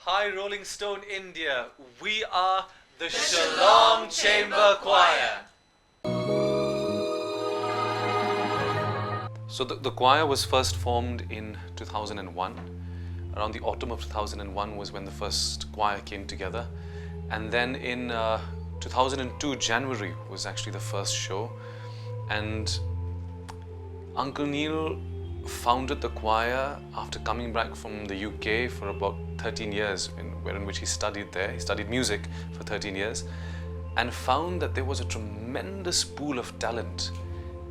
Hi Rolling Stone India, we are the Shillong Chamber Choir. So the choir was first formed in 2001. Around the autumn of 2001 was when the first choir came together. And then in 2002, January was actually the first show. And Uncle Neil founded the choir after coming back from the UK for about 13 years, in which he studied there. He studied music for 13 years and found that there was a tremendous pool of talent,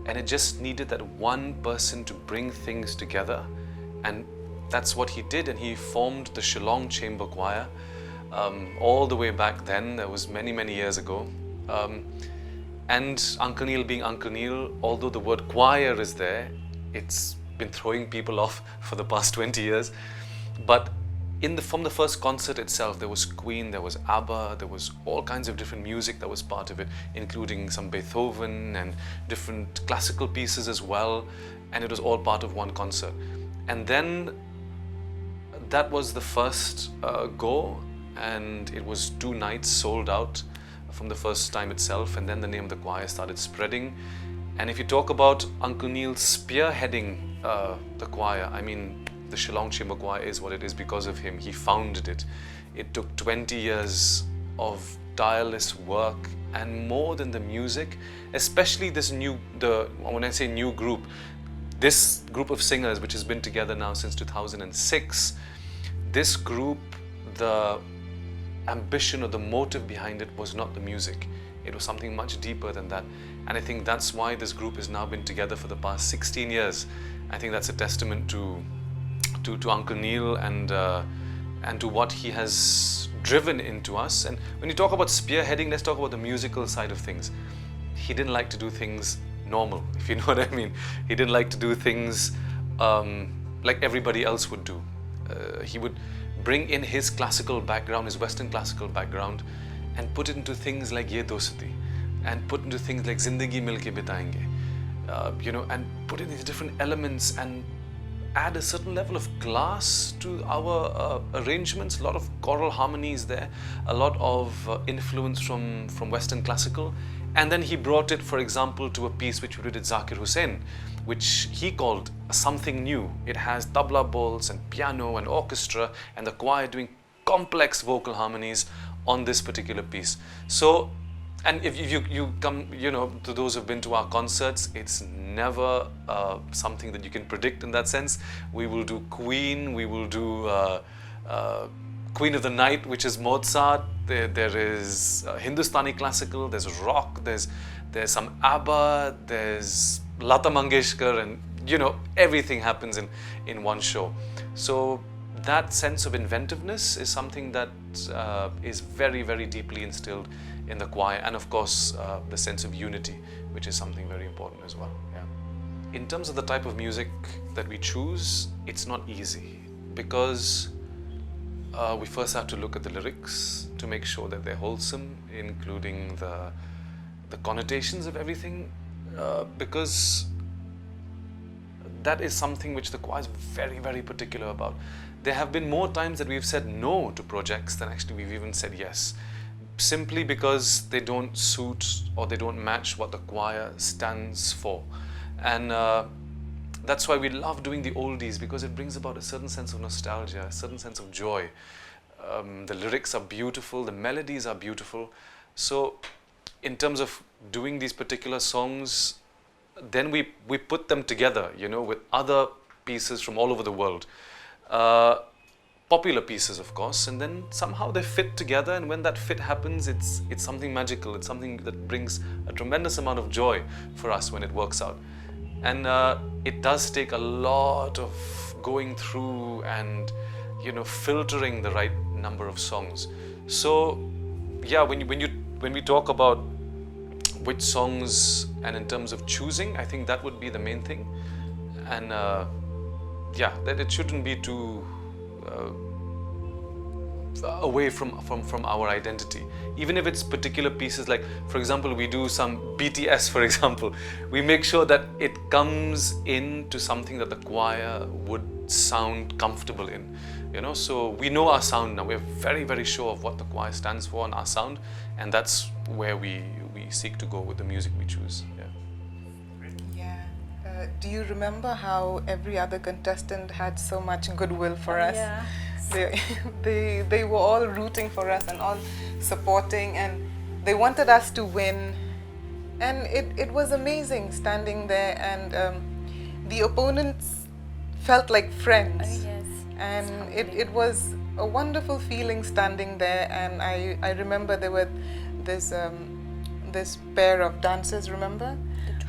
and it just needed that one person to bring things together, and that's what he did. And he formed the Shillong Chamber Choir all the way back then. That was many years ago. And Uncle Neil being Uncle Neil, although the word choir is there, it's been throwing people off for the past 20 years. But from the first concert itself, there was Queen, there was ABBA, there was all kinds of different music that was part of it, including some Beethoven and different classical pieces as well. And it was all part of one concert. And then that was the first go, and it was 2 nights sold out from the first time itself. And then the name of the choir started spreading. And if you talk about Uncle Neil spearheading the choir, I mean, the Shillong Chamber Choir is what it is because of him. He founded it. It took 20 years of tireless work, and more than the music, especially when I say new group, this group of singers, which has been together now since 2006, this group, the ambition or the motive behind it was not the music. It was something much deeper than that. And I think that's why this group has now been together for the past 16 years. I think that's a testament to Uncle Neil and to what he has driven into us. And when you talk about spearheading, let's talk about the musical side of things. He didn't like to do things normal, if you know what I mean. He didn't like to do things like everybody else would do. He would bring in his classical background, his Western classical background, and put it into things like Ye Dosti, and put into things like Zindagi Milke Bitayenge, and put in these different elements and add a certain level of class to our arrangements. A lot of choral harmonies there, a lot of influence from Western classical. And then he brought it, for example, to a piece which we did at Zakir Hussain, which he called something new. It has tabla bowls and piano and orchestra and the choir doing complex vocal harmonies on this particular piece. So, and if you come, to those who've been to our concerts, it's never something that you can predict in that sense. We will do Queen, we will do Queen of the Night, which is Mozart. There is Hindustani classical, there's rock, there's some ABBA, there's Lata Mangeshkar, and everything happens in one show. So that sense of inventiveness is something that is very deeply instilled in the choir, and of course the sense of unity, which is something very important as well. Yeah. In terms of the type of music that we choose, it's not easy, because we first have to look at the lyrics to make sure that they're wholesome, including the connotations of everything, because that is something which the choir is very particular about. There have been more times that we've said no to projects than actually we've even said yes, simply because they don't suit or they don't match what the choir stands for. And that's why we love doing the oldies, because it brings about a certain sense of nostalgia, a certain sense of joy. The lyrics are beautiful, the melodies are beautiful. So in terms of doing these particular songs, then we put them together, with other pieces from all over the world. Popular pieces, of course, and then somehow they fit together, and when that fit happens, it's something magical. It's something that brings a tremendous amount of joy for us when it works out. And it does take a lot of going through and filtering the right number of songs. So yeah, when we talk about which songs and in terms of choosing, I think that would be the main thing. And that it shouldn't be too away from our identity. Even if it's particular pieces, like for example we do some BTS, for example, we make sure that it comes into something that the choir would sound comfortable in. You know, so we know our sound now. We're very, very sure of what the choir stands for and our sound, and that's where we seek to go with the music we choose. Yeah. Do you remember how every other contestant had so much goodwill for us? Yeah. They were all rooting for us and all supporting, and they wanted us to win. And it was amazing standing there, and the opponents felt like friends. Yes. And it was a wonderful feeling standing there. And I remember there were this pair of dancers, remember?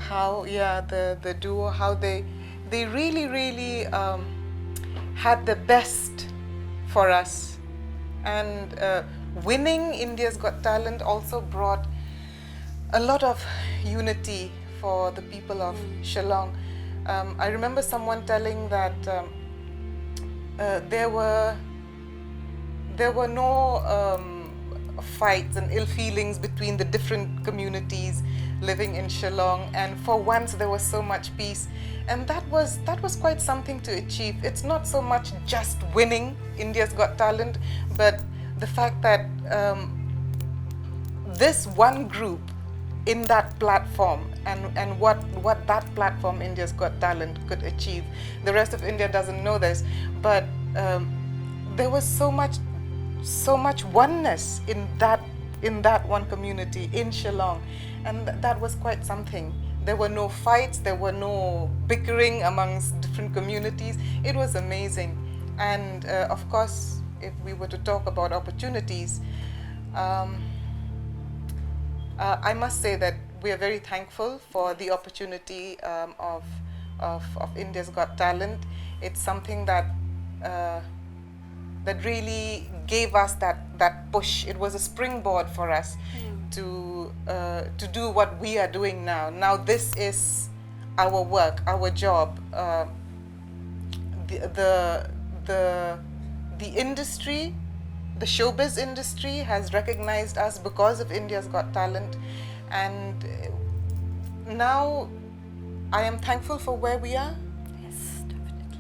How, yeah, the duo, how they really had the best for us. And winning India's Got Talent also brought a lot of unity for the people of Shillong. I remember someone telling that there were no fights and ill feelings between the different communities living in Shillong, and for once there was so much peace, and that was quite something to achieve. It's not so much just winning India's Got Talent, but the fact that this one group in that platform and what that platform India's Got Talent could achieve. The rest of India doesn't know this, but there was so much oneness in that one community in Shillong, and that was quite something. There were no fights, there were no bickering amongst different communities. It was amazing. And of course, if we were to talk about opportunities, I must say that we are very thankful for the opportunity of India's Got Talent. It's something that really gave us that push. It was a springboard for us to do what we are doing now. Now this is our work, our job. The industry, the showbiz industry has recognized us because of India's Got Talent, and now I am thankful for where we are. Yes, definitely.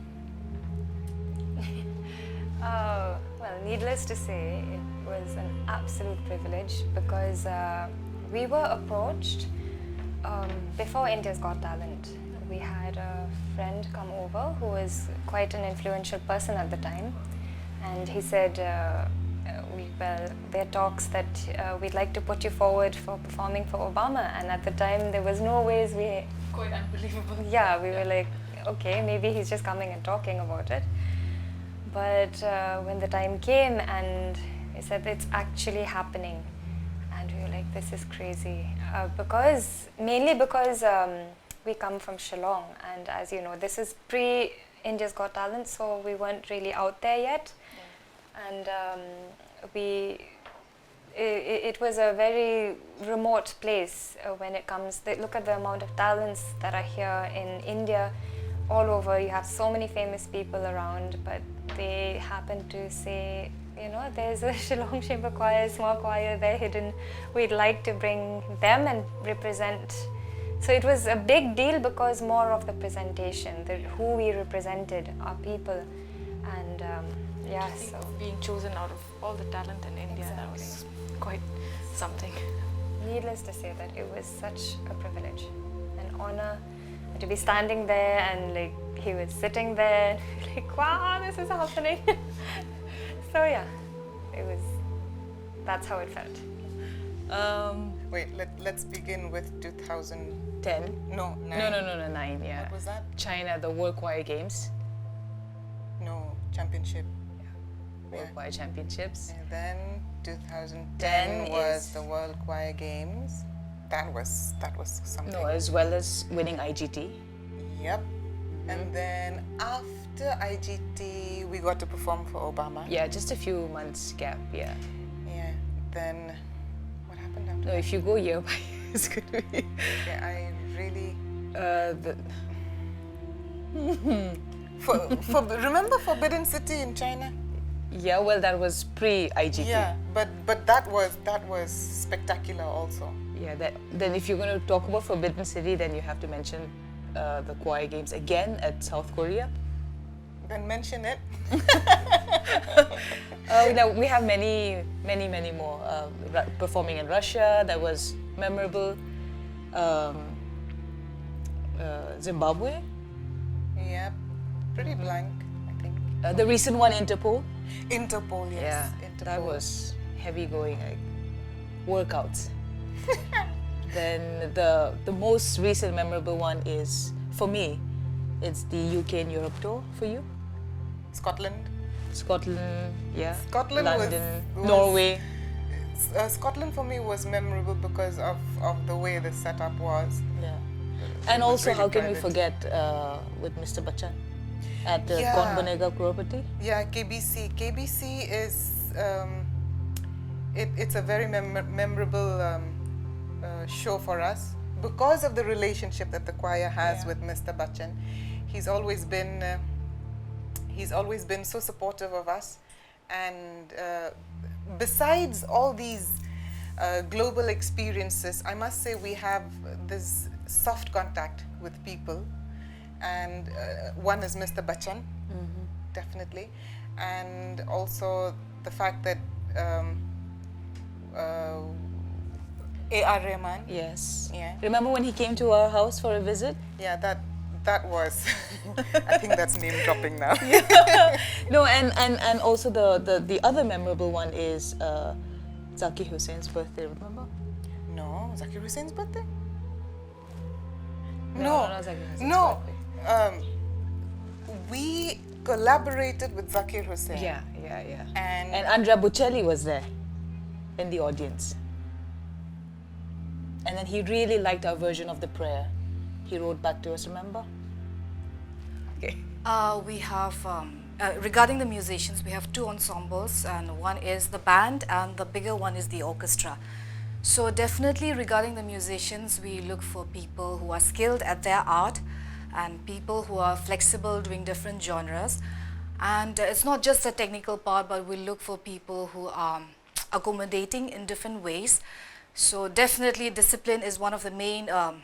Well, needless to say, it was an absolute privilege because we were approached before India's Got Talent. We had a friend come over who was quite an influential person at the time, and he said, well, there are talks that we'd like to put you forward for performing for Obama, and at the time there was no ways we... Quite unbelievable. Yeah, we were like, okay, maybe he's just coming and talking about it. But when the time came and he said it's actually happening, and we were like, this is crazy. Mainly because we come from Shillong, and as you know, this is pre-India's Got Talent, so we weren't really out there yet. And it was a very remote place when it comes, look at the amount of talents that are here in India. All over, you have so many famous people around, but they happen to say, you know, there's a Shillong Chamber Choir, small choir, they're hidden. We'd like to bring them and represent. So it was a big deal because more of the presentation, who we represented, our people, and yeah, so being chosen out of all the talent in India, Exactly. that was quite something. Needless to say that it was such a privilege, an honor to be standing there, and like he was sitting there, like, wow, this is happening. So yeah, that's how it felt. Wait, let's begin with 2010. 10? No, 9. No, 9, yeah. What was that? China, the World Choir Games. No, championship. World Yeah. Choir Championships. And then 2010 10 was is- the World Choir Games. That was something. No, as well as winning IGT. Yep. And then after IGT, we got to perform for Obama. Yeah, just a few months gap, yeah. Yeah. Then what happened after? No, if you go year by year, it's going to be... Yeah, I really. Remember Forbidden City in China? Yeah, well, that was pre-IGT. Yeah, but that was spectacular also. Yeah, then if you're going to talk about Forbidden City, then you have to mention the choir games again at South Korea. Then mention it. We have many more. Performing in Russia, that was memorable. Zimbabwe, Yeah, pretty blank, I think. the recent one, Interpol. Interpol, yes. Interpol. That was heavy going, like workouts. Then the most recent memorable one is, for me, it's the UK and Europe tour. For you? Scotland. Scotland, yeah. Scotland London, was Norway. Scotland for me was memorable because of the way the setup was. Yeah. And was also, really how can we private. forget with Mr. Bachchan at the Yeah. Kaun Banega property? Yeah, KBC. KBC is it's a very memorable show for us because of the relationship that the choir has Yeah. with Mr. Bachchan. He's always been so supportive of us, and besides all these global experiences, I must say we have this soft contact with people, and one is Mr. Bachchan, definitely, and also the fact that A.R. Rahman, Yes. Yeah. Remember when he came to our house for a visit? yeah, that was, I think that's name dropping now. No, and also the other memorable one is Zakir Hussein's birthday. Remember? No, Zakir Hussein's birthday? No, not Zakir Hussein's No. birthday. We collaborated with Zakir Hussain. Yeah. And, And Andrea Bocelli was there in the audience. And then he really liked our version of the prayer. He wrote back to us, remember? Okay. We have, regarding the musicians, we have two ensembles, and one is the band and the bigger one is the orchestra. So definitely regarding the musicians, we look for people who are skilled at their art and people who are flexible doing different genres. And it's not just the technical part, but we look for people who are accommodating in different ways. So definitely discipline is one of the main, a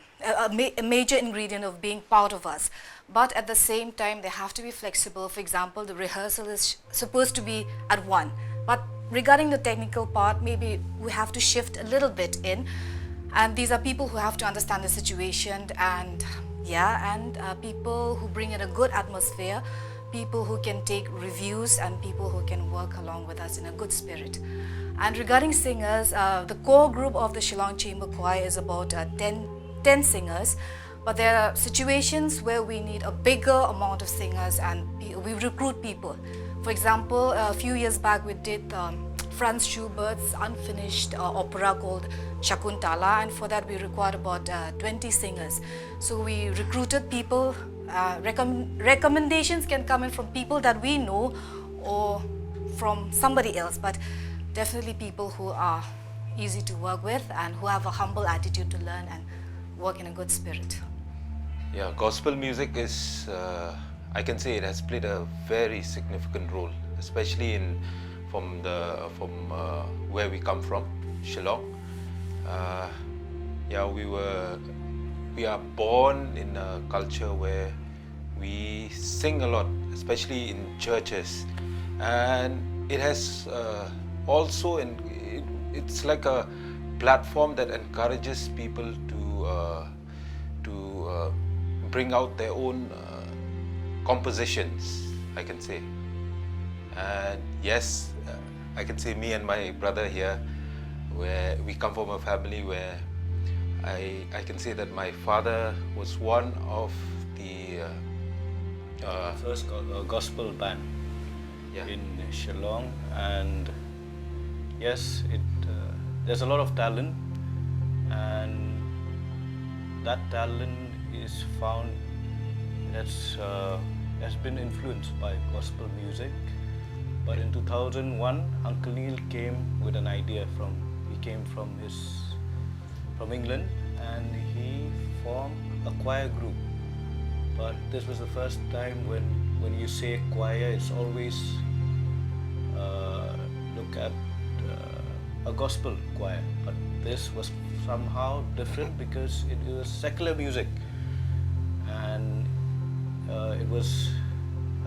major ingredient of being part of us. But at the same time, they have to be flexible. For example, the rehearsal is supposed to be at 1. But regarding the technical part, maybe we have to shift a little bit in. And these are people who have to understand the situation and people who bring in a good atmosphere, people who can take reviews and people who can work along with us in a good spirit. And regarding singers, the core group of the Shillong Chamber Choir is about 10 singers, but there are situations where we need a bigger amount of singers and we recruit people. For example, a few years back we did Franz Schubert's unfinished opera called Shakuntala, and for that we required about 20 singers. So we recruited people. Recommendations can come in from people that we know or from somebody else, but definitely people who are easy to work with and who have a humble attitude to learn and work in a good spirit. Yeah, gospel music is, I can say it has played a very significant role, especially from where we come from, Shillong. We are born in a culture where we sing a lot, especially in churches, and it has also, it's like a platform that encourages people to bring out their own compositions, I can say. And yes, I can say me and my brother here, where we come from a family where I can say that my father was one of the first gospel band in Shillong, and yes, there's a lot of talent, and that talent is found has been influenced by gospel music. But in 2001, Uncle Neil came with an idea. He came from England, and he formed a choir group. But this was the first time when you say choir, it's always look at a gospel choir. But this was somehow different because it was secular music, and it was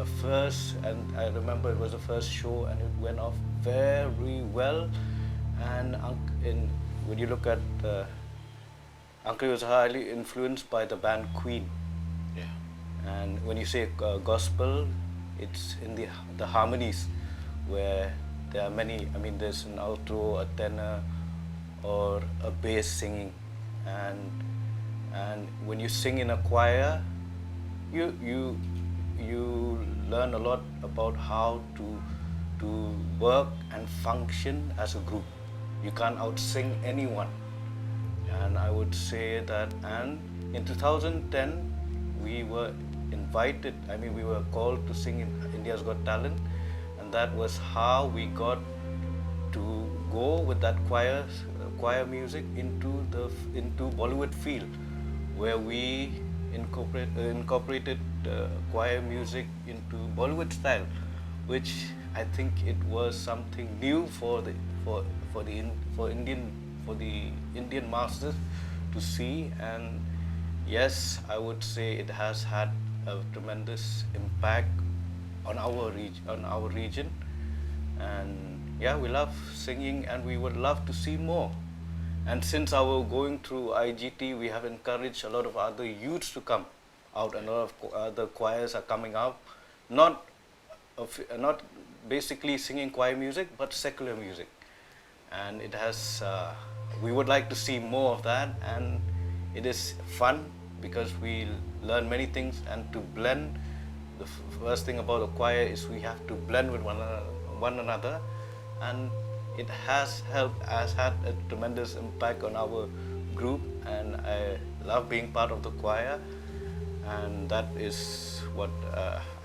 first, and I remember it was the first show, and it went off very well. And when you look at Uncle was highly influenced by the band Queen. Yeah. And when you say gospel, it's in the harmonies where there are many. I mean, there's an alto, a tenor, or a bass singing, and when you sing in a choir, you learn a lot about how to work and function as a group. You can't out-sing anyone. And I would say that, and in 2010, we were invited, we were called to sing in India's Got Talent, and that was how we got to go with that choir music into Bollywood field, where we incorporated choir music into Bollywood style, which I think it was something new for the Indian masters to see. And yes, I would say it has had a tremendous impact on our region. And yeah, we love singing, and we would love to see more. And since our going through IGT, we have encouraged a lot of other youths to come out, and a lot of other choirs are coming out, not basically singing choir music, but secular music. And it has, we would like to see more of that, and it is fun because we learn many things, and to blend. The first thing about a choir is we have to blend with one another, and it has had a tremendous impact on our group, and I love being part of the choir, and that is what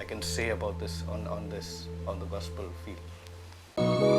I can say about this on the gospel field.